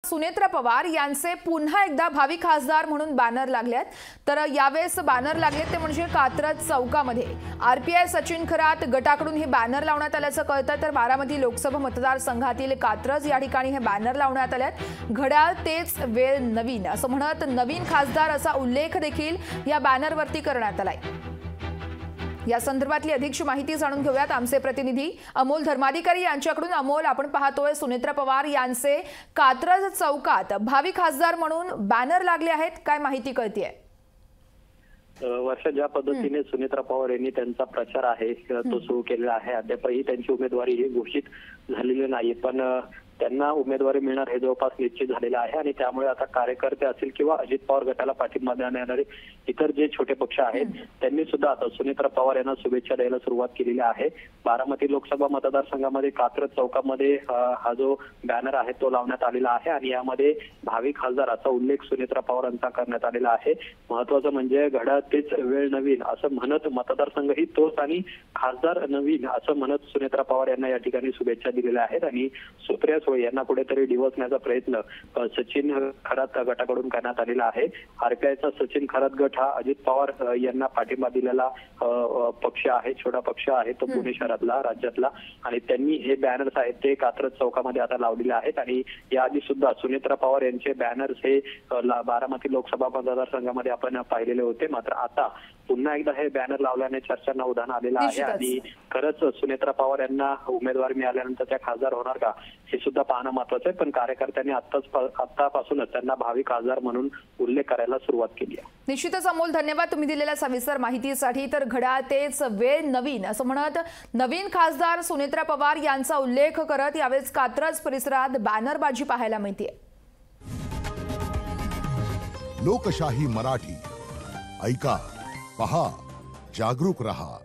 सुनेत्रा पवार यांचे पुन्हा एकदा भावी खासदार म्हणून बॅनर लागलेत। तर यावेळेस बॅनर लागलेत ते म्हणजे कात्रज चौकामध्ये आरपीआय सचिन खरात गटाकडून हे बॅनर लावण्यात आल्याचं कळतं। तर बारामती लोकसभा मतदारसंघातील कात्रज या ठिकाणी हे बॅनर लावण्यात आलेत। घड्याळ तेच वेळ नवीन असं म्हणत नवीन खासदार असा उल्लेख देखील या बॅनरवरती करण्यात आलाय। या संदर्भातली अधिकची माहिती जाणून घेऊयात आमचे प्रतिनिधी अमोल धर्माधिकारी यांच्याकडून। अमोल, आपण पाहतोय सुनेत्रा पवार यांचे कात्रज चौकात भावी खासदार म्हणून बॅनर लागले आहेत, काय माहिती कळतेय? वर्षा, ज्या पद्धतीने सुनेत्रा पवार यांनी त्यांचा प्रचार आहे तो सुरू केलेला आहे, अद्यापही त्यांची उमेदवारी ही घोषित झालेली नाही, पण त्यांना उमेदवारी मिळणार हे जवळपास निश्चित झालेलं आहे। आणि त्यामुळे आता कार्यकर्ते असतील किंवा अजित पवार गटाला पाठिंबा देणारे इतर जे छोटे पक्ष आहेत त्यांनी सुद्धा आता सुनेत्रा पवार यांना शुभेच्छा द्यायला सुरुवात केलेली आहे। बारामती लोकसभा मतदारसंघामध्ये कात्रज चौकामध्ये हा जो बॅनर आहे तो लावण्यात आलेला आहे आणि यामध्ये भावी खासदार असा उल्लेख सुनेत्रा पवार यांचा करण्यात आलेला आहे। महत्वाचं म्हणजे घड्याळ तेच वेळ नवीन असं म्हणत मतदारसंघही तोच आणि खासदार नवीन असं म्हणत सुनेत्रा पवार यांना या ठिकाणी शुभेच्छा दिलेल्या आहेत। आणि सुप्रिया सुळे यांना कुठेतरी डिवचण्याचा प्रयत्न सचिन खरात गटाकडून करण्यात आलेला आहे। आरपीआयचा सचिन खरात गट हा अजित पवार यांना पाठिंबा दिलेला पक्ष आहे, छोटा पक्ष आहे तो पुणे शहरातला, राज्यातला, आणि त्यांनी हे बॅनर्स आहेत ते कात्रज चौकामध्ये आता लावलेले आहेत। आणि याआधी सुद्धा सुनेत्रा पवार यांचे बॅनर्स हे बारामती लोकसभा मतदारसंघामध्ये आपण पाहिलेले होते, मात्र आता पुन्हा एकदा हे बॅनर लावल्याने चर्चांना उधाण आलेलं आहे। आणि खरंच सुनेत्रा पवार यांना उमेदवारी मिळाल्यानंतर त्या खासदार होणार का हे सुद्धा पाहणं महत्वाचं आहे, पण कार्यकर्त्यांनी आतापासूनच त्यांना भावी खासदार म्हणून उल्लेख करायला सुरुवात केली आहे। निश्चितच अमोल, धन्यवाद तुम्ही दिलेल्या सविस्तर माहितीसाठी। तर घड्याळ तेच वेळ नवीन असं म्हणत नवीन खासदार सुनेत्रा पवार यांचा उल्लेख करत यावेळेस कात्रज परिसरात बॅनरबाजी पाहायला मिळते। लोकशाही मराठी ऐका, पहा, जागरूक रहा।